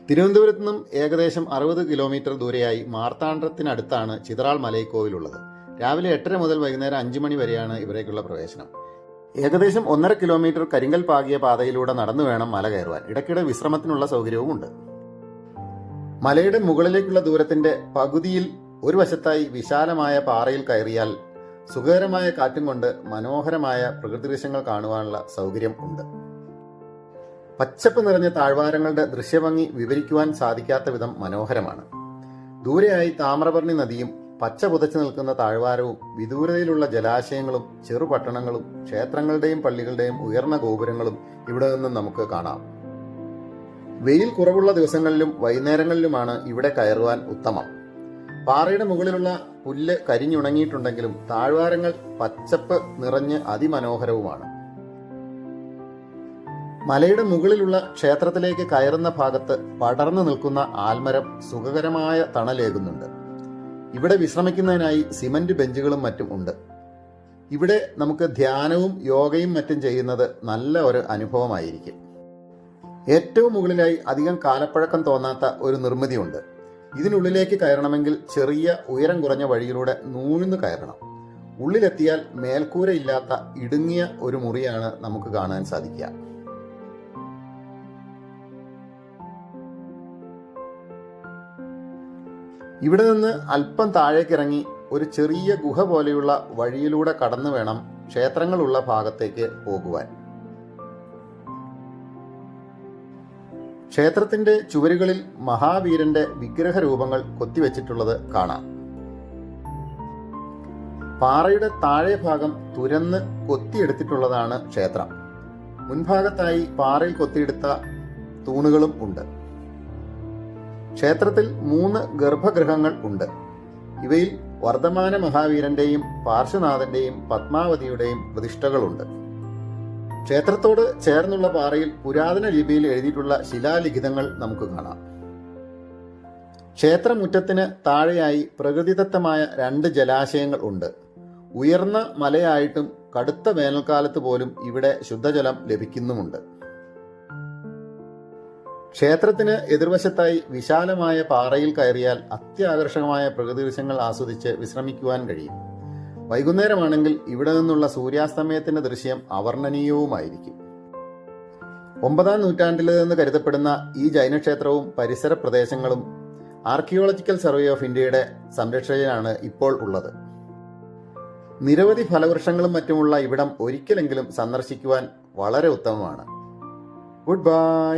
തിരുവനന്തപുരത്ത് നിന്നും ഏകദേശം 60 കിലോമീറ്റർ ദൂരെയായി മാർത്താണ്ഡത്തിനടുത്താണ് ചിതറാൾ മലൈക്കോവിലുള്ളത്. രാവിലെ 8:30 മുതൽ വൈകുന്നേരം 5 മണി വരെയാണ് ഇവിടേക്കുള്ള പ്രവേശനം. ഏകദേശം 1.5 കിലോമീറ്റർ കരിങ്കൽ പാകിയ പാതയിലൂടെ നടന്നു വേണം മല കയറുവാൻ. ഇടയ്ക്കിടെ വിശ്രമത്തിനുള്ള സൗകര്യവുമുണ്ട്. മലയുടെ മുകളിലേക്കുള്ള ദൂരത്തിന്റെ പകുതിയിൽ ഒരു വശത്തായി വിശാലമായ പാറയിൽ കയറിയാൽ സുഖകരമായ കാറ്റും കൊണ്ട് മനോഹരമായ പ്രകൃതി ദൃശ്യങ്ങൾ കാണുവാനുള്ള സൗകര്യം ഉണ്ട്. പച്ചപ്പ് നിറഞ്ഞ താഴ്വാരങ്ങളുടെ ദൃശ്യഭംഗി വിവരിക്കുവാൻ സാധിക്കാത്ത വിധം മനോഹരമാണ്. ദൂരെയായി താമ്രപർണി നദിയും പച്ച പുതച്ചു നിൽക്കുന്ന താഴ്വാരവും വിദൂരതയിലുള്ള ജലാശയങ്ങളും ചെറുപട്ടണങ്ങളും ക്ഷേത്രങ്ങളുടെയും പള്ളികളുടെയും ഉയർന്ന ഗോപുരങ്ങളും ഇവിടെ നിന്നും നമുക്ക് കാണാം. വെയിൽ കുറവുള്ള ദിവസങ്ങളിലും വൈകുന്നേരങ്ങളിലുമാണ് ഇവിടെ കയറുവാൻ ഉത്തമം. പാറയുടെ മുകളിലുള്ള പുല്ല് കരിഞ്ഞുണങ്ങിയിട്ടുണ്ടെങ്കിലും താഴ്വാരങ്ങൾ പച്ചപ്പ് നിറഞ്ഞ് അതിമനോഹരവുമാണ്. മലയുടെ മുകളിലുള്ള ക്ഷേത്രത്തിലേക്ക് കയറുന്ന ഭാഗത്ത് പടർന്നു നിൽക്കുന്ന ആൽമരം സുഖകരമായ തണലേകുന്നുണ്ട്. ഇവിടെ വിശ്രമിക്കുന്നതിനായി സിമന്റ് ബെഞ്ചുകളും മറ്റും ഉണ്ട്. ഇവിടെ നമുക്ക് ധ്യാനവും യോഗയും മറ്റും ചെയ്യുന്നത് നല്ല ഒരു അനുഭവമായിരിക്കും. ഏറ്റവും മുകളിലായി അധികം കാലപ്പഴക്കം തോന്നാത്ത ഒരു നിർമ്മിതിയുണ്ട്. ഇതിനുള്ളിലേക്ക് കയറണമെങ്കിൽ ചെറിയ ഉയരം കുറഞ്ഞ വഴിയിലൂടെ നൂഴ്ന്നു കയറണം. ഉള്ളിലെത്തിയാൽ മേൽക്കൂരയില്ലാത്ത ഇടുങ്ങിയ ഒരു മുറിയാണ് നമുക്ക് കാണാൻ സാധിക്കുക. ഇവിടെ നിന്ന് അല്പം താഴേക്കിറങ്ങി ഒരു ചെറിയ ഗുഹ പോലെയുള്ള വഴിയിലൂടെ കടന്നു വേണം ക്ഷേത്രങ്ങളുള്ള ഭാഗത്തേക്ക് പോകുവാൻ. ക്ഷേത്രത്തിന്റെ ചുവരുകളിൽ മഹാവീരന്റെ വിഗ്രഹ രൂപങ്ങൾ കൊത്തിവെച്ചിട്ടുള്ളത് കാണാം. പാറയുടെ താഴെ ഭാഗം തുരന്ന് കൊത്തിയെടുത്തിട്ടുള്ളതാണ് ക്ഷേത്രം. മുൻഭാഗത്തായി പാറയിൽ കൊത്തിയെടുത്ത തൂണുകളും ഉണ്ട്. ക്ഷേത്രത്തിൽ 3 ഗർഭഗൃഹങ്ങൾ ഉണ്ട്. ഇവയിൽ വർദ്ധമാന മഹാവീരന്റെയും പാർശ്വനാഥന്റെയും പത്മാവതിയുടെയും പ്രതിഷ്ഠകളുണ്ട്. ക്ഷേത്രത്തോട് ചേർന്നുള്ള പാറയിൽ പുരാതന ലിപിയിൽ എഴുതിയിട്ടുള്ള ശിലാലിഖിതങ്ങൾ നമുക്ക് കാണാം. ക്ഷേത്രമുറ്റത്തിന് താഴെയായി പ്രകൃതിദത്തമായ 2 ജലാശയങ്ങൾ ഉണ്ട്. ഉയർന്ന മലയായിട്ടും കടുത്ത വേനൽക്കാലത്ത് പോലും ഇവിടെ ശുദ്ധജലം ലഭിക്കുന്നുമുണ്ട്. ക്ഷേത്രത്തിന് എതിർവശത്തായി വിശാലമായ പാറയിൽ കയറിയാൽ അത്യാകർഷകമായ പ്രകൃതി ദൃശ്യങ്ങൾ ആസ്വദിച്ച് വിശ്രമിക്കുവാൻ കഴിയും. വൈകുന്നേരമാണെങ്കിൽ ഇവിടെ നിന്നുള്ള സൂര്യാസ്തമയത്തിന്റെ ദൃശ്യം അവർണ്ണനീയവുമായിരിക്കും. 9-ാം നൂറ്റാണ്ടിലെന്ന് കരുതപ്പെടുന്ന ഈ ജൈനക്ഷേത്രവും പരിസര പ്രദേശങ്ങളും ആർക്കിയോളജിക്കൽ സർവേ ഓഫ് ഇന്ത്യയുടെ സംരക്ഷണയിലാണ് ഇപ്പോൾ ഉള്ളത്. നിരവധി ഫലവൃക്ഷങ്ങളും മറ്റുമുള്ള ഇവിടം ഒരിക്കലെങ്കിലും സന്ദർശിക്കുവാൻ വളരെ ഉത്തമമാണ്. Good bye.